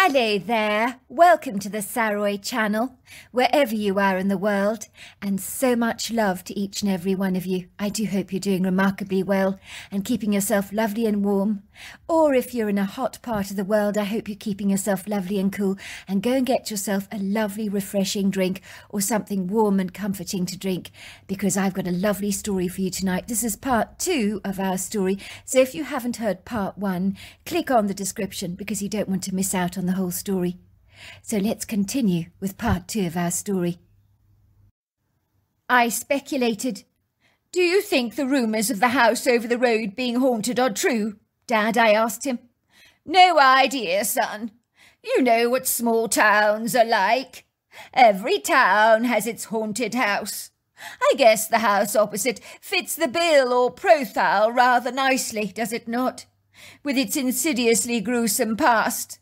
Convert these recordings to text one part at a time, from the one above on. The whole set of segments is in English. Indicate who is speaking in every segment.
Speaker 1: Hello there, welcome to the Saroy channel, wherever you are in the world, and so much love to each and every one of you. I do hope you're doing remarkably well and keeping yourself lovely and warm. Or if you're in a hot part of the world, I hope you're keeping yourself lovely and cool, and go and get yourself a lovely refreshing drink or something warm and comforting to drink, because I've got a lovely story for you tonight. This is part 2 of our story, so if you haven't heard part 1, click on the description because you don't want to miss out on the whole story. So let's continue with part 2 of our story. I speculated. "Do you think the rumours of the house over the road being haunted are true, Dad?" I asked him. "No idea, son. You know what small towns are like. Every town has its haunted house. I guess the house opposite fits the bill or profile rather nicely, does it not? With its insidiously gruesome past.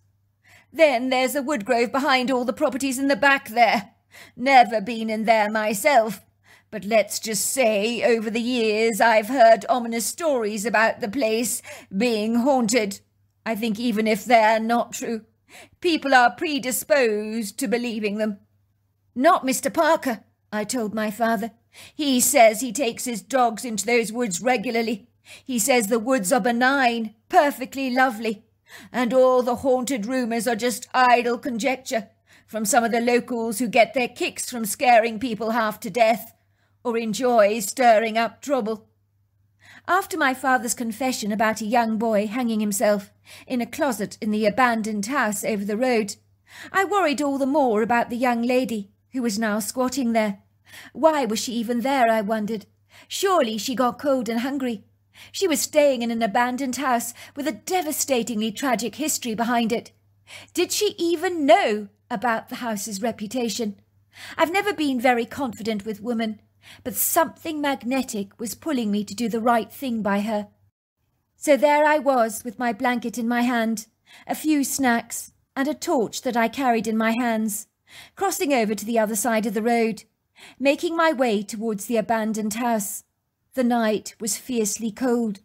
Speaker 1: Then there's a woodgrove behind all the properties in the back there. Never been in there myself, but let's just say over the years I've heard ominous stories about the place being haunted. I think even if they're not true, people are predisposed to believing them." "Not Mr. Parker," I told my father. "He says he takes his dogs into those woods regularly. He says the woods are benign, perfectly lovely, and all the haunted rumours are just idle conjecture from some of the locals who get their kicks from scaring people half to death or enjoy stirring up trouble." After my father's confession about a young boy hanging himself in a closet in the abandoned house over the road, I worried all the more about the young lady who was now squatting there. Why was she even there, I wondered? Surely she got cold and hungry. She was staying in an abandoned house with a devastatingly tragic history behind it. Did she even know about the house's reputation? I've never been very confident with women, but something magnetic was pulling me to do the right thing by her. So there I was with my blanket in my hand, a few snacks, and a torch that I carried in my hands, crossing over to the other side of the road, making my way towards the abandoned house. The night was fiercely cold,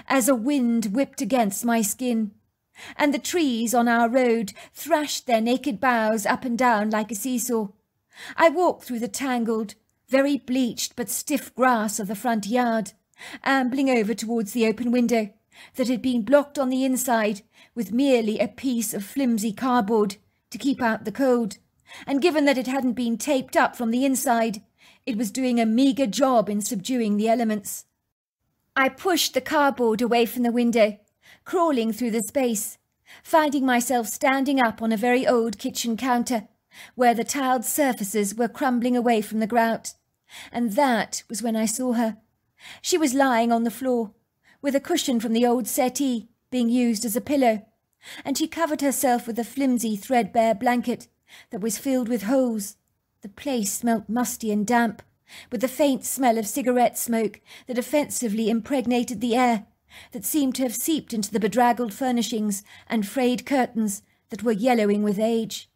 Speaker 1: as a wind whipped against my skin, and the trees on our road thrashed their naked boughs up and down like a seesaw. I walked through the tangled, very bleached but stiff grass of the front yard, ambling over towards the open window that had been blocked on the inside with merely a piece of flimsy cardboard to keep out the cold, and given that it hadn't been taped up from the inside, it was doing a meagre job in subduing the elements. I pushed the cardboard away from the window, crawling through the space, finding myself standing up on a very old kitchen counter, where the tiled surfaces were crumbling away from the grout. And that was when I saw her. She was lying on the floor, with a cushion from the old settee being used as a pillow, and she covered herself with a flimsy, threadbare blanket that was filled with holes. The place smelt musty and damp, with the faint smell of cigarette smoke that offensively impregnated the air, that seemed to have seeped into the bedraggled furnishings and frayed curtains that were yellowing with age.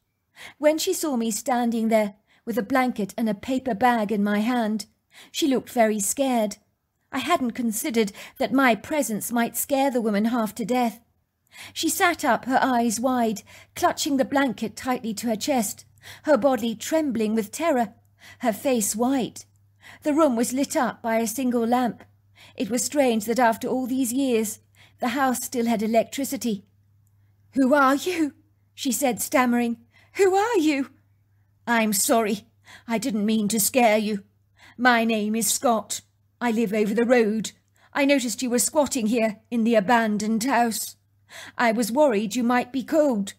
Speaker 1: When she saw me standing there, with a blanket and a paper bag in my hand, she looked very scared. I hadn't considered that my presence might scare the woman half to death. She sat up, her eyes wide, clutching the blanket tightly to her chest, her body trembling with terror, her face white. The room was lit up by a single lamp. It was strange that after all these years, the house still had electricity. "Who are you?" she said, stammering. "Who are you?" "I'm sorry. I didn't mean to scare you. My name is Scott. I live over the road. I noticed you were squatting here in the abandoned house. I was worried you might be cold.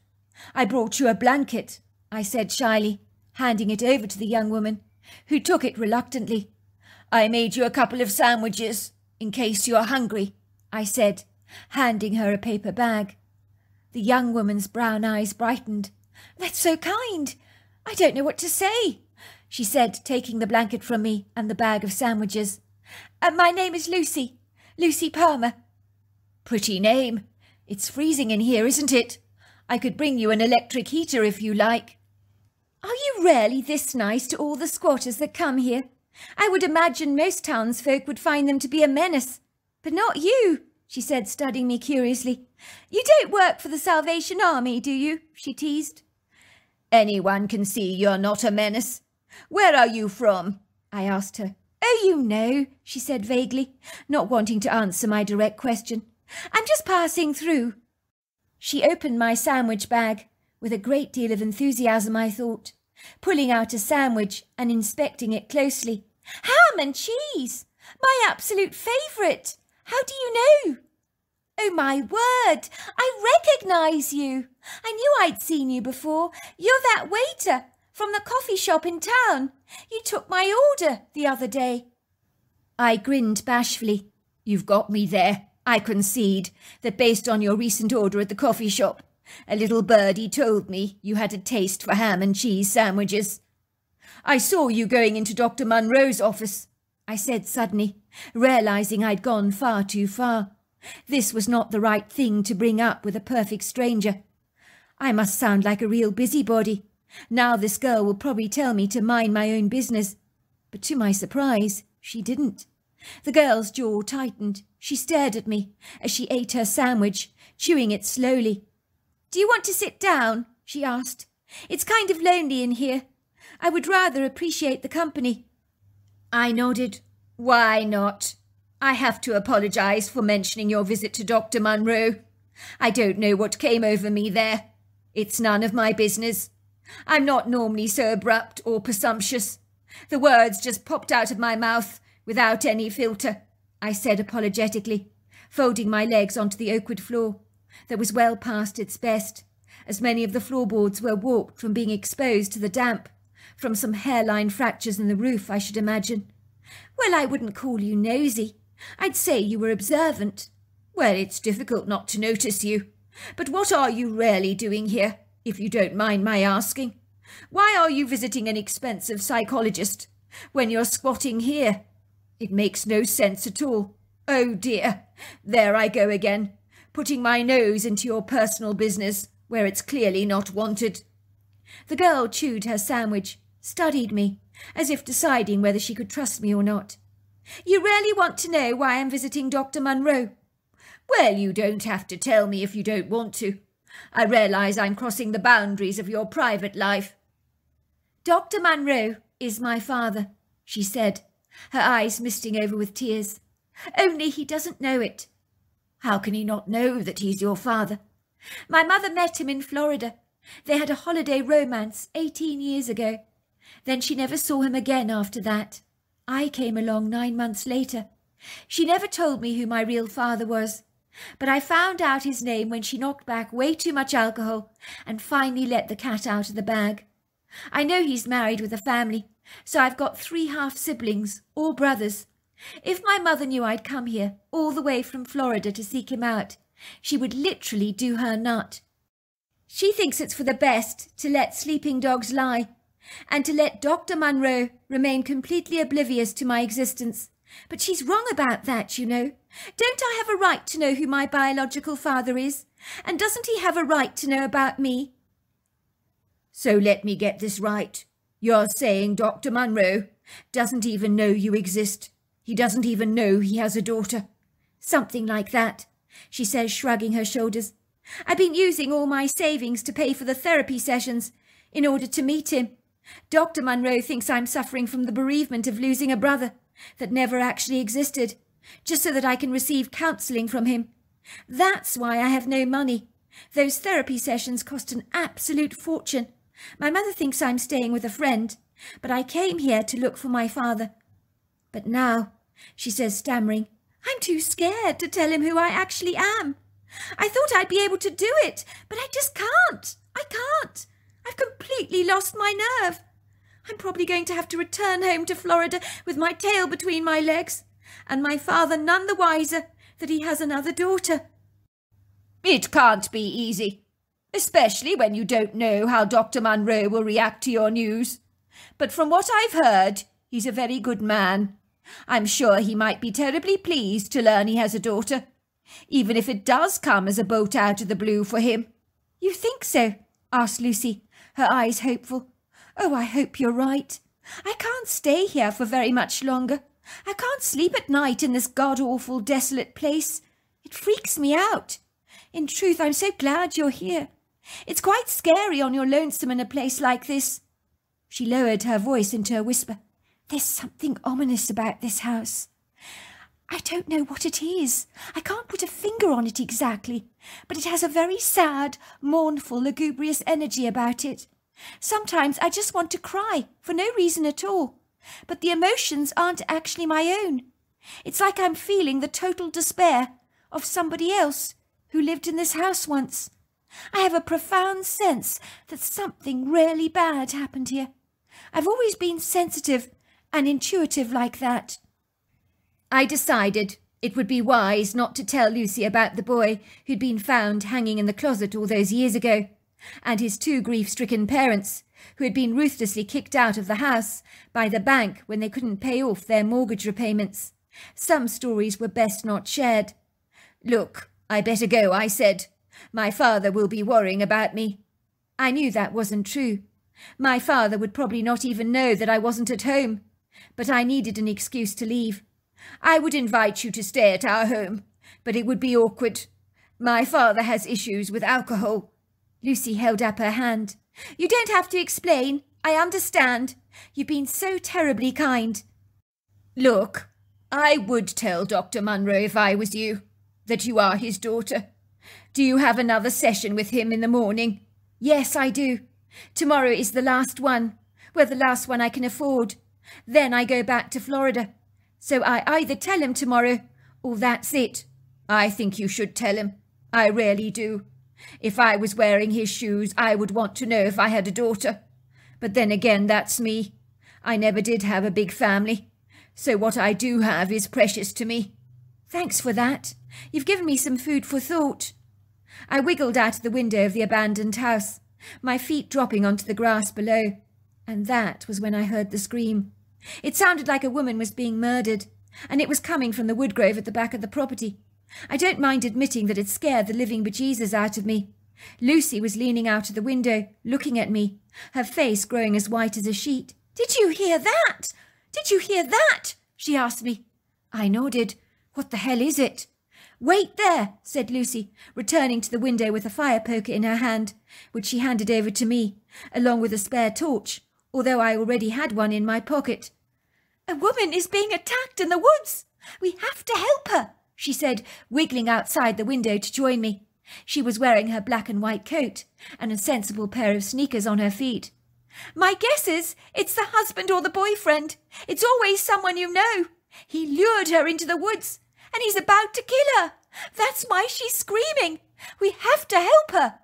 Speaker 1: I brought you a blanket," I said shyly, handing it over to the young woman, who took it reluctantly. "I made you a couple of sandwiches, in case you're hungry," I said, handing her a paper bag. The young woman's brown eyes brightened. "That's so kind. I don't know what to say," she said, taking the blanket from me and the bag of sandwiches. "My name is Lucy. Lucy Palmer." "Pretty name. It's freezing in here, isn't it? I could bring you an electric heater if you like." "Are you really this nice to all the squatters that come here? I would imagine most townsfolk would find them to be a menace, but not you," she said, studying me curiously. You don't work for the Salvation Army, do you? She teased.
Speaker 2: Anyone can see you're not a menace. Where are you from? I asked her.
Speaker 1: Oh, you know, she said vaguely, not wanting to answer my direct question. I'm just passing through. She opened my sandwich bag, with a great deal of enthusiasm, I thought, pulling out a sandwich and inspecting it closely. Ham and cheese! My absolute favourite! How do you know? Oh, my word! I recognise you! I knew I'd seen you before. You're that waiter from the coffee shop in town. You took my order the other day. I grinned bashfully. You've got me there. I concede that based on your recent order at the coffee shop, a little birdie told me you had a taste for ham and cheese sandwiches. I saw you going into Dr. Munro's office, I said suddenly, realising I'd gone far too far. This was not the right thing to bring up with a perfect stranger. I must sound like a real busybody. Now this girl will probably tell me to mind my own business. But to my surprise, she didn't. The girl's jaw tightened. She stared at me as she ate her sandwich, chewing it slowly. Do you want to sit down? She asked. It's kind of lonely in here. I would rather appreciate the company. I nodded. Why not? I have to apologise for mentioning your visit to Dr. Munro. I don't know what came over me there. It's none of my business. I'm not normally so abrupt or presumptuous. The words just popped out of my mouth without any filter, I said apologetically, folding my legs onto the oakwood floor that was well past its best, as many of the floorboards were warped from being exposed to the damp, from some hairline fractures in the roof, I should imagine. Well, I wouldn't call you nosy. I'd say you were observant. Well, it's difficult not to notice you. But what are you really doing here, if you don't mind my asking? Why are you visiting an expensive psychologist when you're squatting here? It makes no sense at all. Oh dear, there I go again, putting my nose into your personal business where it's clearly not wanted. The girl chewed her sandwich, studied me, as if deciding whether she could trust me or not. You really want to know why I'm visiting Dr. Munro? Well, you don't have to tell me if you don't want to. I realise I'm crossing the boundaries of your private life. Dr. Munro is my father, she said, her eyes misting over with tears. Only he doesn't know it. How can he not know that he's your father? My mother met him in Florida. They had a holiday romance 18 years ago. Then she never saw him again after that. I came along 9 months later. She never told me who my real father was, but I found out his name when she knocked back way too much alcohol and finally let the cat out of the bag. I know he's married with a family, so I've got 3 half-siblings, all brothers. If my mother knew I'd come here all the way from Florida to seek him out, she would literally do her nut. She thinks it's for the best to let sleeping dogs lie, and to let Dr. Munro remain completely oblivious to my existence. But she's wrong about that, you know. Don't I have a right to know who my biological father is? And doesn't he have a right to know about me? So let me get this right. You're saying Dr. Munro doesn't even know you exist. He doesn't even know he has a daughter. Something like that, she says, shrugging her shoulders. I've been using all my savings to pay for the therapy sessions in order to meet him. Dr. Munro thinks I'm suffering from the bereavement of losing a brother that never actually existed, just so that I can receive counselling from him. That's why I have no money. Those therapy sessions cost an absolute fortune. My mother thinks I'm staying with a friend, but I came here to look for my father. But now, she says, stammering, I'm too scared to tell him who I actually am. I thought I'd be able to do it, but I just can't. I can't. I've completely lost my nerve. I'm probably going to have to return home to Florida with my tail between my legs, and my father none the wiser that he has another daughter. It can't be easy, especially when you don't know how Dr. Munro will react to your news. But from what I've heard, he's a very good man. I'm sure he might be terribly pleased to learn he has a daughter, even if it does come as a bolt out of the blue for him. You think so? Asked Lucy, her eyes hopeful. Oh, I hope you're right. I can't stay here for very much longer. I can't sleep at night in this god-awful, desolate place.
Speaker 2: It freaks me out. In truth, I'm so glad you're here. It's quite scary on your lonesome in a place like this." She lowered her voice into a whisper. "There's something ominous about this house. I don't know what it is. I can't put a finger on it exactly, but it has a very sad, mournful, lugubrious energy about it. Sometimes I just want to cry for no reason at all, but the emotions aren't actually my own. It's like I'm feeling the total despair of somebody else who lived in this house once. I have a profound sense that something really bad happened here. I've always been sensitive and intuitive like that."
Speaker 1: I decided it would be wise not to tell Lucy about the boy who'd been found hanging in the closet all those years ago, and his 2 grief-stricken parents who had been ruthlessly kicked out of the house by the bank when they couldn't pay off their mortgage repayments. Some stories were best not shared. "Look, I better go," I said. "My father will be worrying about me." I knew that wasn't true. My father would probably not even know that I wasn't at home, but I needed an excuse to leave. "I would invite you to stay at our home, but it would be awkward. My father has issues with alcohol." Lucy held up her hand. "You don't have to explain. I understand. You've been so terribly kind." "Look, I would tell Dr. Munro if I was you, that you are his daughter. Do you have another session with him in the morning?" "Yes, I do. Tomorrow is the last one. Well, the last one I can afford. Then I go back to Florida. So I either tell him tomorrow, or that's it." "I think you should tell him. I really do. If I was wearing his shoes, I would want to know if I had a daughter. But then again, that's me. I never did have a big family, so what I do have is precious to me." "Thanks for that. You've given me some food for thought." I wiggled out of the window of the abandoned house, my feet dropping onto the grass below, and that was when I heard the scream. It sounded like a woman was being murdered, and it was coming from the woodgrove at the back of the property. I don't mind admitting that it scared the living bejesus out of me. Lucy was leaning out of the window, looking at me, her face growing as white as a sheet. "Did you hear that? Did you hear that?" she asked me. I nodded. "What the hell is it?" "Wait there," said Lucy, returning to the window with a fire poker in her hand, which she handed over to me, along with a spare torch, although I already had one in my pocket. "A woman is being attacked in the woods. We have to help her," she said, wiggling outside the window to join me. She was wearing her black and white coat and a sensible pair of sneakers on her feet. "My guess is it's the husband or the boyfriend. It's always someone you know. He lured her into the woods, and he's about to kill her. That's why she's screaming. We have to help her."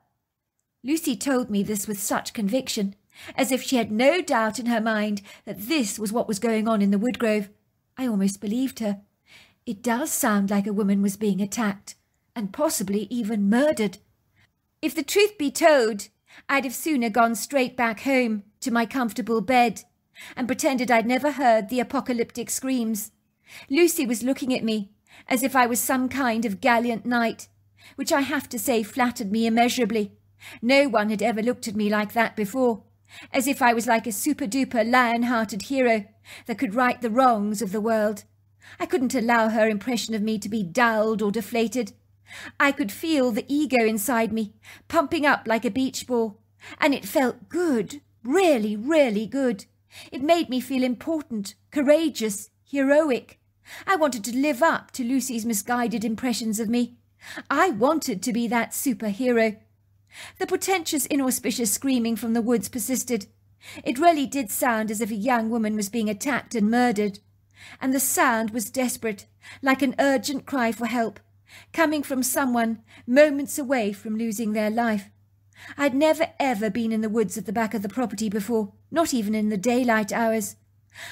Speaker 1: Lucy told me this with such conviction, as if she had no doubt in her mind that this was what was going on in the woodgrove. I almost believed her. It does sound like a woman was being attacked, and possibly even murdered. If the truth be told, I'd have sooner gone straight back home to my comfortable bed and pretended I'd never heard the apocalyptic screams. Lucy was looking at me as if I was some kind of gallant knight, which I have to say flattered me immeasurably. No one had ever looked at me like that before, as if I was like a super-duper lion-hearted hero that could right the wrongs of the world. I couldn't allow her impression of me to be dulled or deflated. I could feel the ego inside me pumping up like a beach ball, and it felt good, really, really good. It made me feel important, courageous, heroic. I wanted to live up to Lucy's misguided impressions of me. I wanted to be that superhero. The portentous, inauspicious screaming from the woods persisted. It really did sound as if a young woman was being attacked and murdered, and the sound was desperate, like an urgent cry for help, coming from someone moments away from losing their life. I'd never ever been in the woods at the back of the property before, not even in the daylight hours.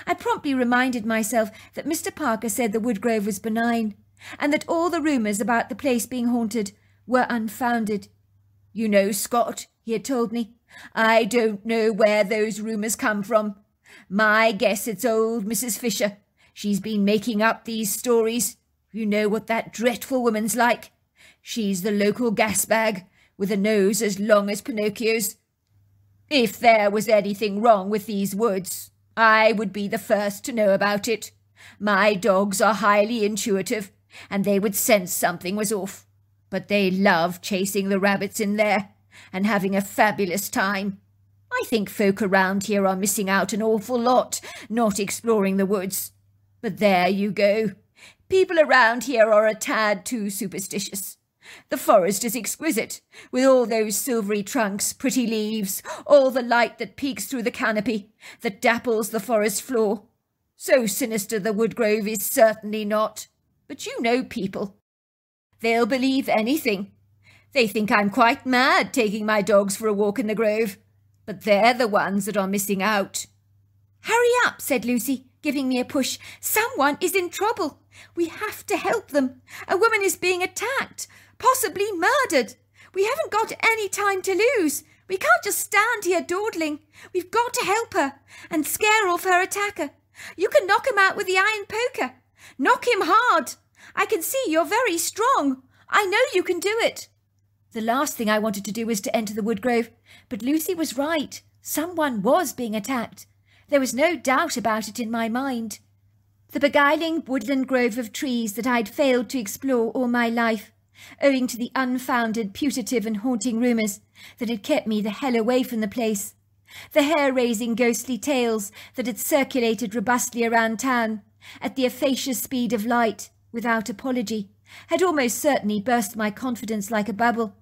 Speaker 1: I promptly reminded myself that Mr. Parker said the woodgrove was benign, and that all the rumours about the place being haunted were unfounded. "You know, Scott," he had told me, "I don't know where those rumours come from. My guess it's old Mrs. Fisher. She's been making up these stories. You know what that dreadful woman's like. She's the local gas bag, with a nose as long as Pinocchio's. If there was anything wrong with these woods, I would be the first to know about it. My dogs are highly intuitive, and they would sense something was off. But they love chasing the rabbits in there and having a fabulous time. I think folk around here are missing out an awful lot, not exploring the woods. But there you go. People around here are a tad too superstitious. The forest is exquisite, with all those silvery trunks, pretty leaves, all the light that peeks through the canopy, that dapples the forest floor. So sinister the woodgrove is certainly not. But you know people. They'll believe anything. They think I'm quite mad taking my dogs for a walk in the grove. But they're the ones that are missing out.
Speaker 2: "Hurry up," said Lucy, giving me a push. "Someone is in trouble. We have to help them. A woman is being attacked, possibly murdered. We haven't got any time to lose. We can't just stand here dawdling. We've got to help her and scare off her attacker. You can knock him out with the iron poker. Knock him hard. I can see you're very strong. I know you can do it." The last thing I wanted to do was to enter the woodgrove, but Lucy was right. Someone was being attacked. There was no doubt about it in my mind. The beguiling woodland grove of trees that I'd failed to explore all my life, owing to the unfounded, putative and haunting rumours that had kept me the hell away from the place, the hair-raising ghostly tales that had circulated robustly around town, at the efficacious speed of light, without apology, had almost certainly burst my confidence like a bubble.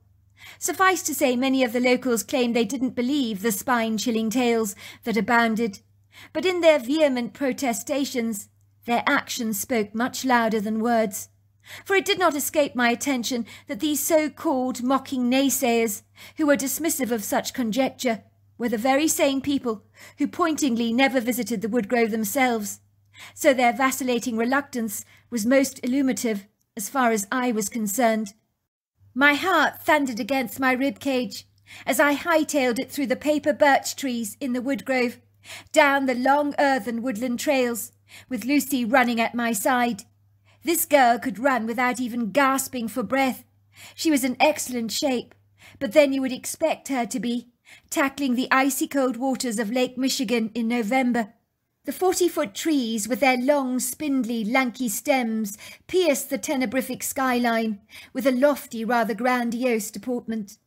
Speaker 2: Suffice to say, many of the locals claimed they didn't believe the spine-chilling tales that abounded, but in their vehement protestations, their actions spoke much louder than words. For it did not escape my attention that these so-called mocking naysayers, who were dismissive of such conjecture, were the very same people who pointingly never visited the woodgrove themselves. So their vacillating reluctance was most illuminative as far as I was concerned. My heart thundered against my rib-cage as I hightailed it through the paper birch trees in the woodgrove, down the long earthen woodland trails, with Lucy running at my side. This girl could run without even gasping for breath. She was in excellent shape, but then you would expect her to be, tackling the icy cold waters of Lake Michigan in November. The 40-foot trees, with their long, spindly, lanky stems, pierced the tenebrific skyline with a lofty, rather grandiose deportment,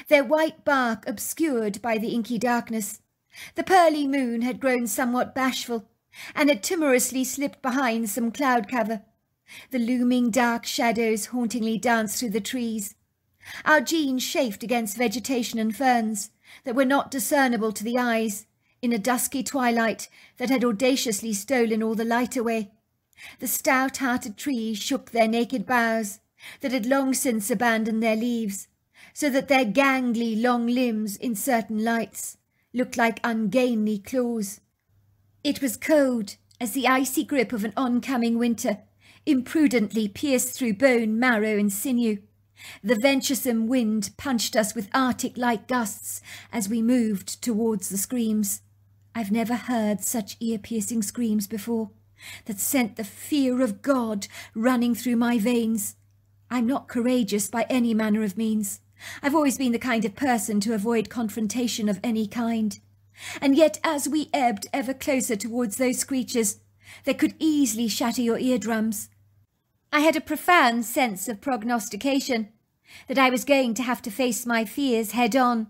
Speaker 2: their white bark obscured by the inky darkness. The pearly moon had grown somewhat bashful, and had timorously slipped behind some cloud cover. The looming dark shadows hauntingly danced through the trees. Our jeans chafed against vegetation and ferns that were not discernible to the eyes, in a dusky twilight that had audaciously stolen all the light away. The stout-hearted trees shook their naked boughs that had long since abandoned their leaves, so that their gangly long limbs in certain lights looked like ungainly claws. It was cold as the icy grip of an oncoming winter imprudently pierced through bone, marrow and sinew. The venturesome wind punched us with Arctic-like gusts as we moved towards the screams. I've never heard such ear-piercing screams before, that sent the fear of God running through my veins. I'm not courageous by any manner of means. I've always been the kind of person to avoid confrontation of any kind. And yet as we ebbed ever closer towards those creatures that could easily shatter your eardrums, I had a profound sense of prognostication, that I was going to have to face my fears head-on,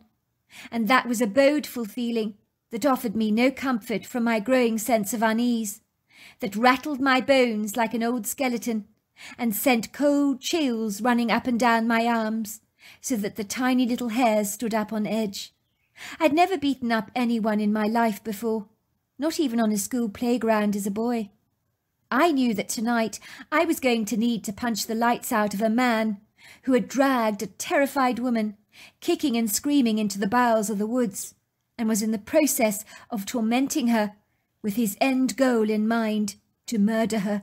Speaker 2: and that was a bodeful feeling that offered me no comfort from my growing sense of unease, that rattled my bones like an old skeleton, and sent cold chills running up and down my arms, so that the tiny little hairs stood up on edge. I'd never beaten up anyone in my life before, not even on a school playground as a boy. I knew that tonight I was going to need to punch the lights out of a man who had dragged a terrified woman, kicking and screaming, into the bowels of the woods, and was in the process of tormenting her, with his end goal in mind, to murder her.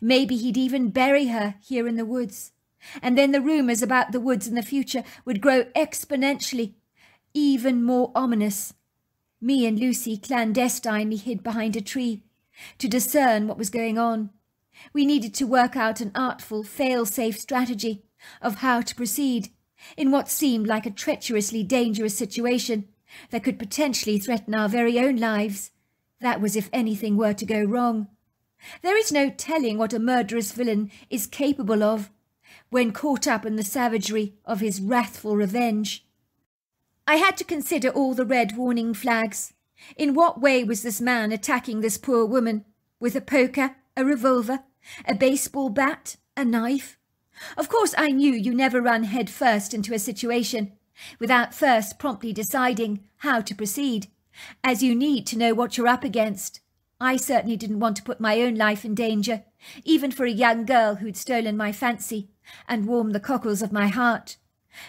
Speaker 2: Maybe he'd even bury her here in the woods, and then the rumours about the woods in the future would grow exponentially, even more ominous. Me and Lucy clandestinely hid behind a tree, to discern what was going on. We needed to work out an artful, fail-safe strategy of how to proceed in what seemed like a treacherously dangerous situation that could potentially threaten our very own lives. That was if anything were to go wrong. There is no telling what a murderous villain is capable of when caught up in the savagery of his wrathful revenge. I had to consider all the red warning flags. In what way was this man attacking this poor woman? With a poker, a revolver, a baseball bat, a knife? Of course I knew you never run head first into a situation without first promptly deciding how to proceed, as you need to know what you're up against. I certainly didn't want to put my own life in danger, even for a young girl who'd stolen my fancy and warmed the cockles of my heart.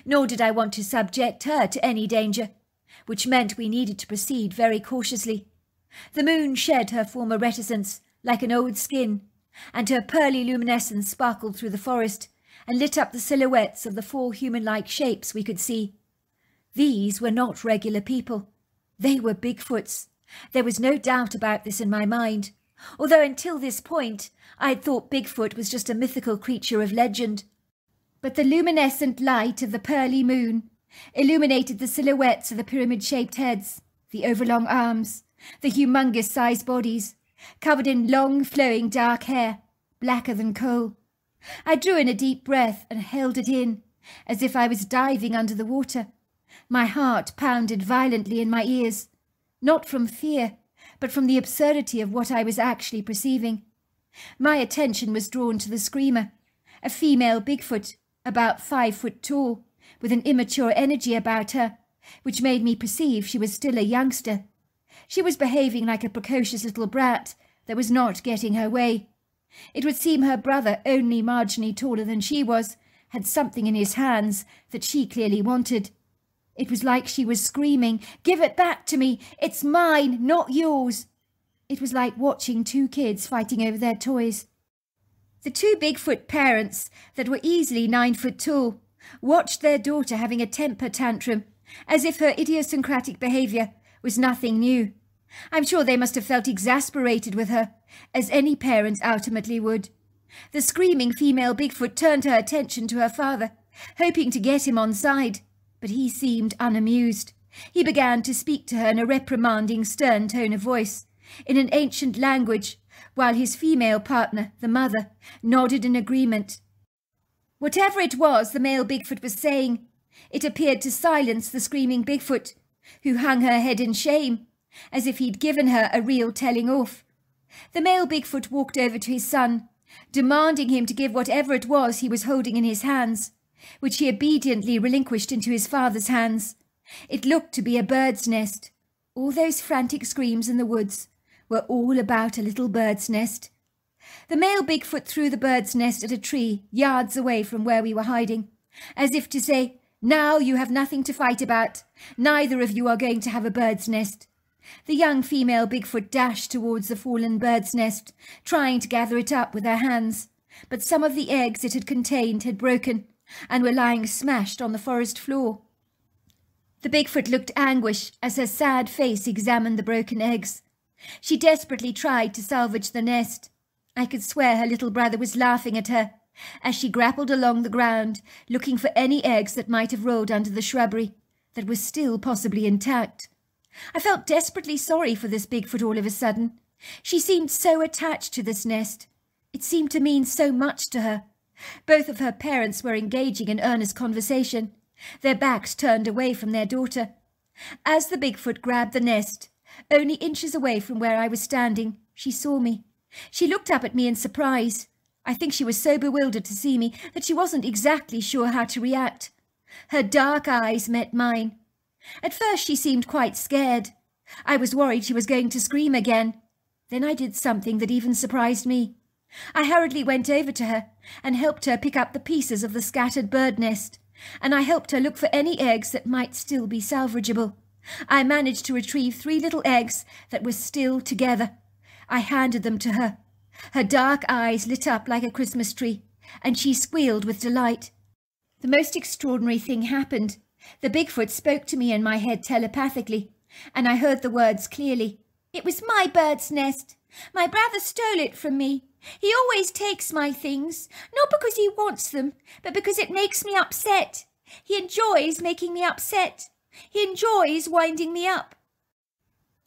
Speaker 2: Nor did I want to subject her to any danger, which meant we needed to proceed very cautiously. The moon shed her former reticence like an old skin, and her pearly luminescence sparkled through the forest and lit up the silhouettes of the 4 human-like shapes we could see. These were not regular people. They were Bigfoots. There was no doubt about this in my mind, although until this point I had thought Bigfoot was just a mythical creature of legend. But the luminescent light of the pearly moon illuminated the silhouettes of the pyramid-shaped heads, the overlong arms, the humongous-sized bodies, covered in long, flowing dark hair, blacker than coal. I drew in a deep breath and held it in, as if I was diving under the water. My heart pounded violently in my ears, not from fear, but from the absurdity of what I was actually perceiving. My attention was drawn to the screamer, a female Bigfoot, about 5 foot tall, with an immature energy about her, which made me perceive she was still a youngster. She was behaving like a precocious little brat that was not getting her way. It would seem her brother, only marginally taller than she was, had something in his hands that she clearly wanted. It was like she was screaming, "Give it back to me! It's mine, not yours!" It was like watching 2 kids fighting over their toys. The 2 Bigfoot parents, that were easily 9 foot tall, watched their daughter having a temper tantrum, as if her idiosyncratic behaviour was nothing new. I'm sure they must have felt exasperated with her, as any parents ultimately would. The screaming female Bigfoot turned her attention to her father, hoping to get him on side, but he seemed unamused. He began to speak to her in a reprimanding, stern tone of voice, in an ancient language, while his female partner, the mother, nodded in agreement. Whatever it was the male Bigfoot was saying, it appeared to silence the screaming Bigfoot, who hung her head in shame, as if he'd given her a real telling off. The male Bigfoot walked over to his son, demanding him to give whatever it was he was holding in his hands, which he obediently relinquished into his father's hands. It looked to be a bird's nest. All those frantic screams in the woods were all about a little bird's nest. The male Bigfoot threw the bird's nest at a tree yards away from where we were hiding, as if to say, "Now you have nothing to fight about. Neither of you are going to have a bird's nest." The young female Bigfoot dashed towards the fallen bird's nest, trying to gather it up with her hands, but some of the eggs it had contained had broken and were lying smashed on the forest floor. The Bigfoot looked anguish as her sad face examined the broken eggs. She desperately tried to salvage the nest. I could swear her little brother was laughing at her as she grappled along the ground, looking for any eggs that might have rolled under the shrubbery that was still possibly intact. I felt desperately sorry for this Bigfoot all of a sudden. She seemed so attached to this nest. It seemed to mean so much to her. Both of her parents were engaging in earnest conversation, their backs turned away from their daughter. As the Bigfoot grabbed the nest, only inches away from where I was standing, she saw me. She looked up at me in surprise. I think she was so bewildered to see me that she wasn't exactly sure how to react. Her dark eyes met mine. At first she seemed quite scared. I was worried she was going to scream again. Then I did something that even surprised me. I hurriedly went over to her and helped her pick up the pieces of the scattered bird nest, and I helped her look for any eggs that might still be salvageable. I managed to retrieve 3 little eggs that were still together. I handed them to her. Her dark eyes lit up like a Christmas tree, and she squealed with delight. The most extraordinary thing happened. The Bigfoot spoke to me in my head telepathically, and I heard the words clearly. "It was my bird's nest. My brother stole it from me. He always takes my things, not because he wants them, but because it makes me upset. He enjoys making me upset. He enjoys winding me up."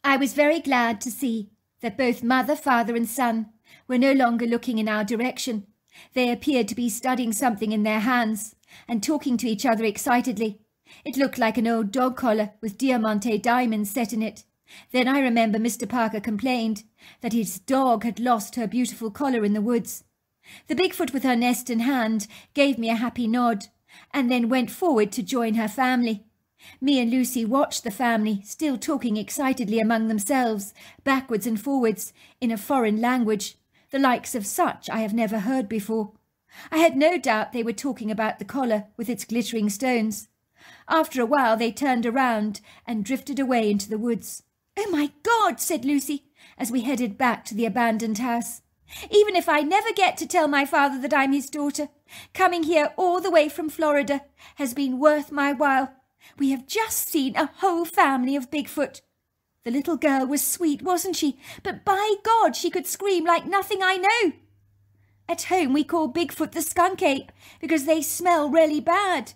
Speaker 2: I was very glad to see that both mother, father and son were no longer looking in our direction. They appeared to be studying something in their hands and talking to each other excitedly. It looked like an old dog collar with diamante diamonds set in it. Then I remember Mr. Parker complained that his dog had lost her beautiful collar in the woods. The Bigfoot with her nest in hand gave me a happy nod and then went forward to join her family. Me and Lucy watched the family, still talking excitedly among themselves, backwards and forwards, in a foreign language, the likes of such I have never heard before. I had no doubt they were talking about the collar with its glittering stones. After a while they turned around and drifted away into the woods. "Oh, my God," said Lucy, as we headed back to the abandoned house. "Even if I never get to tell my father that I'm his daughter, coming here all the way from Florida has been worth my while. We have just seen a whole family of Bigfoot." The little girl was sweet, wasn't she? But by God, she could scream like nothing I know. At home we call Bigfoot the skunk ape because they smell really bad.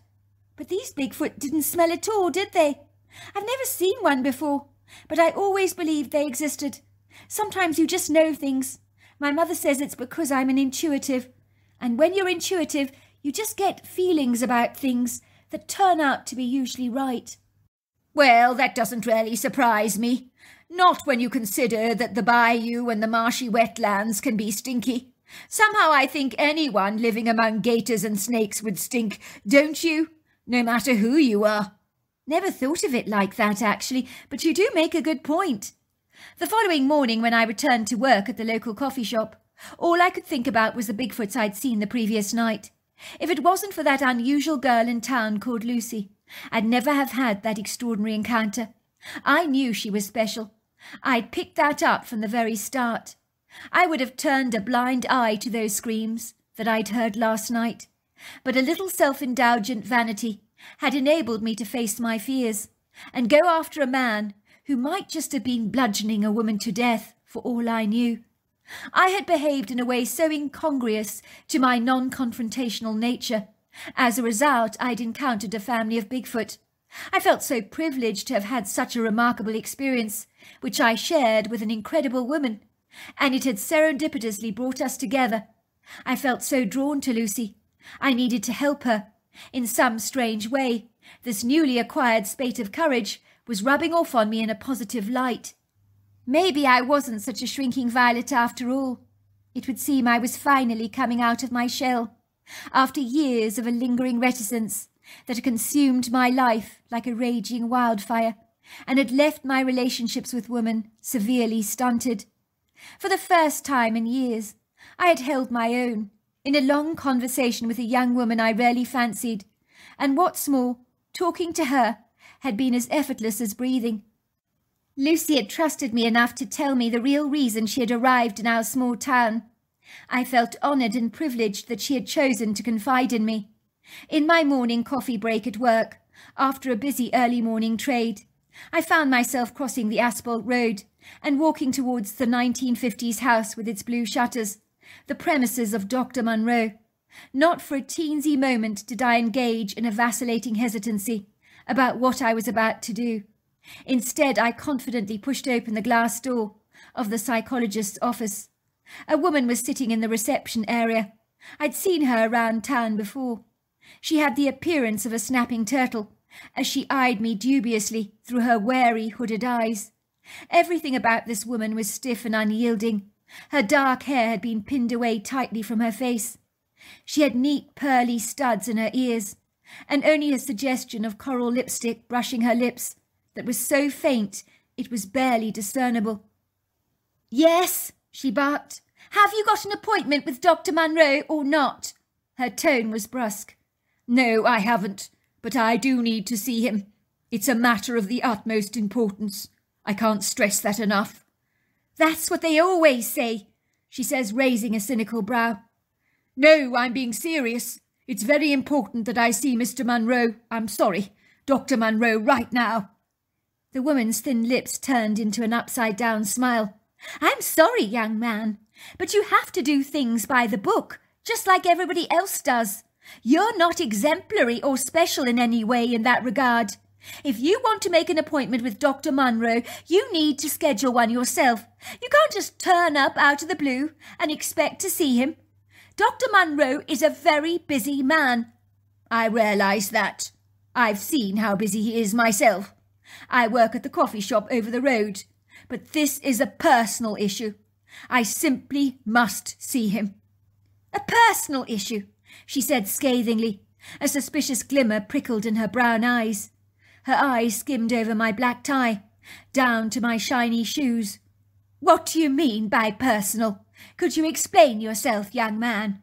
Speaker 2: But these Bigfoot didn't smell at all, did they? I've never seen one before, but I always believed they existed. Sometimes you just know things. My mother says it's because I'm an intuitive. And when you're intuitive, you just get feelings about things that turn out to be usually right.
Speaker 1: Well, that doesn't really surprise me. Not when you consider that the bayou and the marshy wetlands can be stinky. Somehow I think anyone living among gators and snakes would stink, don't you? No matter who you are.
Speaker 2: Never thought of it like that, actually, but you do make a good point. The following morning, when I returned to work at the local coffee shop, all I could think about was the Bigfoots I'd seen the previous night. If it wasn't for that unusual girl in town called Lucy, I'd never have had that extraordinary encounter. I knew she was special. I'd picked that up from the very start. I would have turned a blind eye to those screams that I'd heard last night. But a little self-indulgent vanity had enabled me to face my fears and go after a man who might just have been bludgeoning a woman to death for all I knew. I had behaved in a way so incongruous to my non-confrontational nature. As a result, I'd encountered a family of Bigfoot. I felt so privileged to have had such a remarkable experience, which I shared with an incredible woman, and it had serendipitously brought us together. I felt so drawn to Lucy. I needed to help her. In some strange way, this newly acquired spate of courage was rubbing off on me in a positive light. Maybe I wasn't such a shrinking violet after all. It would seem I was finally coming out of my shell, after years of a lingering reticence that had consumed my life like a raging wildfire, and had left my relationships with women severely stunted. For the first time in years, I had held my own, in a long conversation with a young woman I rarely fancied, and what's more, talking to her had been as effortless as breathing. Lucy had trusted me enough to tell me the real reason she had arrived in our small town. I felt honoured and privileged that she had chosen to confide in me. In my morning coffee break at work, after a busy early morning trade, I found myself crossing the asphalt road and walking towards the 1950s house with its blue shutters, the premises of Dr. Munro. Not for a teensy moment did I engage in a vacillating hesitancy about what I was about to do. Instead, I confidently pushed open the glass door of the psychologist's office. A woman was sitting in the reception area. I'd seen her around town before. She had the appearance of a snapping turtle, as she eyed me dubiously through her wary, hooded eyes. Everything about this woman was stiff and unyielding. Her dark hair had been pinned away tightly from her face. She had neat, pearly studs in her ears, and only a suggestion of coral lipstick brushing her lips that was so faint it was barely discernible. "Yes," she barked. "Have you got an appointment with Dr. Munro or not?" Her tone was brusque.
Speaker 1: "No, I haven't, but I do need to see him. It's a matter of the utmost importance. I can't stress that enough."
Speaker 2: "That's what they always say," she says, raising a cynical brow.
Speaker 1: "No, I'm being serious. It's very important that I see Mr. Munro. Dr. Munro, right now."
Speaker 2: The woman's thin lips turned into an upside-down smile. "I'm sorry, young man, but you have to do things by the book, just like everybody else does. You're not exemplary or special in any way in that regard. If you want to make an appointment with Dr. Munro, you need to schedule one yourself. You can't just turn up out of the blue and expect to see him. Dr. Munro is a very busy man.
Speaker 1: I realise that. I've seen how busy he is myself. I work at the coffee shop over the road. But this is a personal issue. I simply must see him.
Speaker 2: A personal issue, she said scathingly. A suspicious glimmer prickled in her brown eyes. Her eyes skimmed over my black tie, down to my shiny shoes. What do you mean by personal? Could you explain yourself, young man?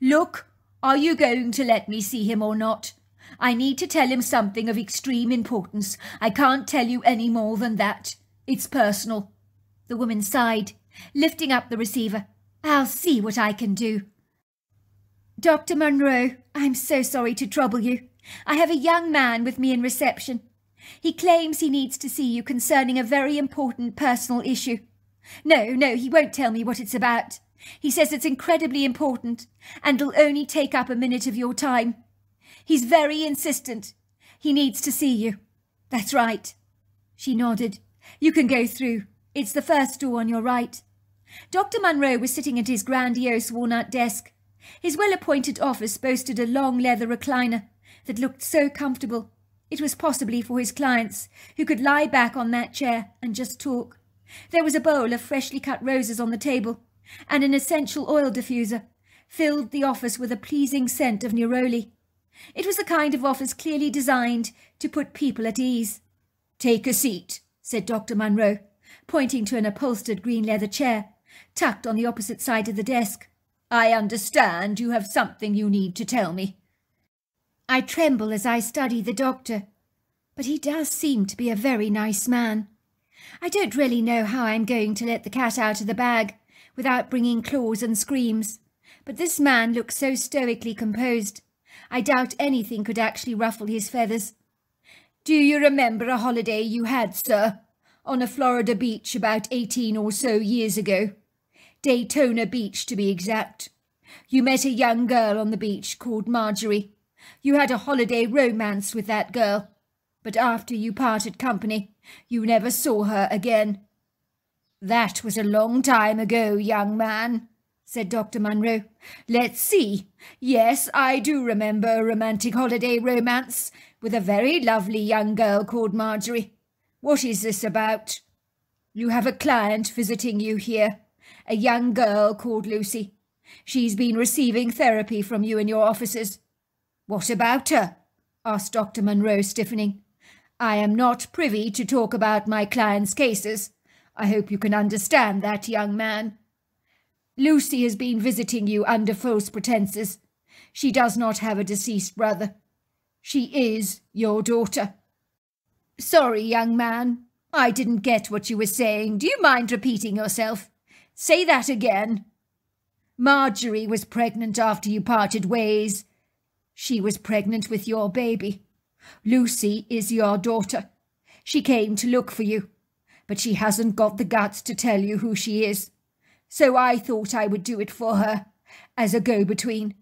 Speaker 1: Look, are you going to let me see him or not? I need to tell him something of extreme importance. I can't tell you any more than that. It's personal.
Speaker 2: The woman sighed, lifting up the receiver. I'll see what I can do. Dr. Munro, I'm so sorry to trouble you. I have a young man with me in reception. He claims he needs to see you concerning a very important personal issue. No, he won't tell me what it's about. He says it's incredibly important and will only take up a minute of your time. He's very insistent. He needs to see you. That's right. She nodded. You can go through. It's the first door on your right. Dr. Munro was sitting at his grandiose walnut desk. His well-appointed office boasted a long leather recliner that looked so comfortable. It was possibly for his clients, who could lie back on that chair and just talk. There was a bowl of freshly cut roses on the table, and an essential oil diffuser filled the office with a pleasing scent of neroli. It was the kind of office clearly designed to put people at ease.
Speaker 1: Take a seat, said Dr. Munro, pointing to an upholstered green leather chair, tucked on the opposite side of the desk. I understand you have something you need to tell me.
Speaker 2: I tremble as I study the doctor, but he does seem to be a very nice man. I don't really know how I'm going to let the cat out of the bag without bringing claws and screams, but this man looks so stoically composed. I doubt anything could actually ruffle his feathers.
Speaker 1: Do you remember a holiday you had, sir, on a Florida beach about 18 or so years ago? Daytona Beach, to be exact. You met a young girl on the beach called Marjorie. You had a holiday romance with that girl, but after you parted company, you never saw her again. That was a long time ago, young man, said Dr. Munro. Let's see. Yes, I do remember a romantic holiday romance with a very lovely young girl called Marjorie. What is this about? You have a client visiting you here, a young girl called Lucy. She's been receiving therapy from you in your offices. What about her? Asked Dr. Munro, stiffening. I am not privy to talk about my client's cases. I hope you can understand that, young man. Lucy has been visiting you under false pretenses. She does not have a deceased brother. She is your daughter. Sorry, young man. I didn't get what you were saying. Do you mind repeating yourself? Say that again. Marjorie was pregnant after you parted ways. She was pregnant with your baby. Lucy is your daughter. She came to look for you, but she hasn't got the guts to tell you who she is. So I thought I would do it for her, as a go-between.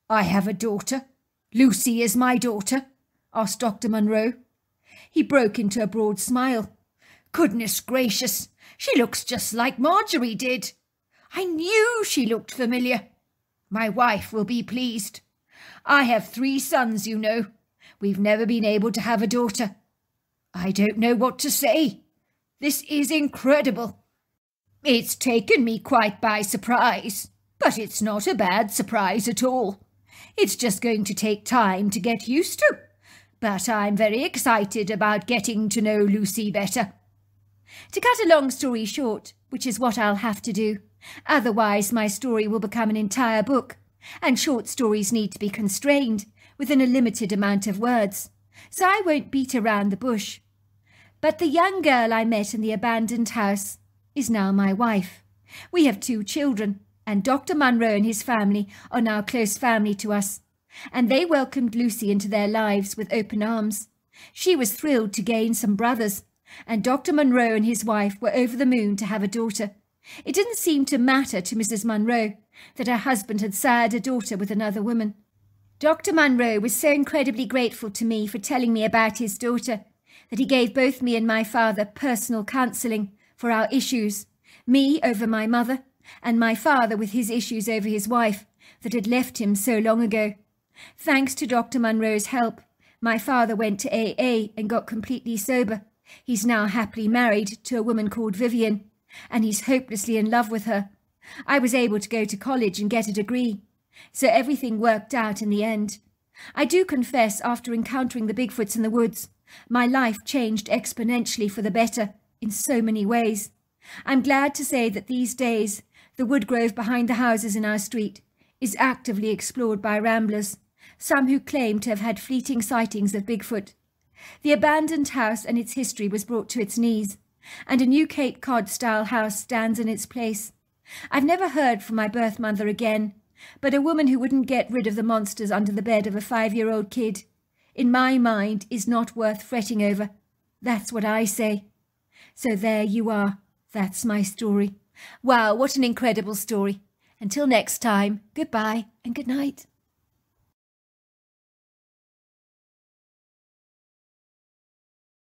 Speaker 1: I have a daughter. Lucy is my daughter, asked Dr. Munro. He broke into a broad smile. Goodness gracious, she looks just like Marjorie did. I knew she looked familiar. My wife will be pleased. I have 3 sons, you know. We've never been able to have a daughter. I don't know what to say. This is incredible. It's taken me quite by surprise, but it's not a bad surprise at all. It's just going to take time to get used to, but I'm very excited about getting to know Lucy better. To cut a long story short, which is what I'll have to do, otherwise my story will become an entire book, and short stories need to be constrained within a limited amount of words, so I won't beat around the bush. But the young girl I met in the abandoned house is now my wife. We have 2 children, and Dr. Munro and his family are now close family to us, and they welcomed Lucy into their lives with open arms. She was thrilled to gain some brothers, and Dr. Munro and his wife were over the moon to have a daughter. It didn't seem to matter to Mrs. Munro that her husband had sired a daughter with another woman. Dr. Munro was so incredibly grateful to me for telling me about his daughter that he gave both me and my father personal counselling for our issues, me over my mother, and my father with his issues over his wife that had left him so long ago. Thanks to Dr. Munro's help, my father went to AA and got completely sober. He's now happily married to a woman called Vivian, and he's hopelessly in love with her. I was able to go to college and get a degree, so everything worked out in the end. I do confess, after encountering the Bigfoots in the woods, my life changed exponentially for the better in so many ways. I'm glad to say that these days the wood grove behind the houses in our street is actively explored by ramblers, some who claim to have had fleeting sightings of Bigfoot. The abandoned house and its history was brought to its knees, and a new Cape Cod-style house stands in its place. I've never heard from my birth mother again, but a woman who wouldn't get rid of the monsters under the bed of a 5-year-old kid, in my mind, is not worth fretting over. That's what I say. So there you are. That's my story. Wow, what an incredible story. Until next time, goodbye and good night.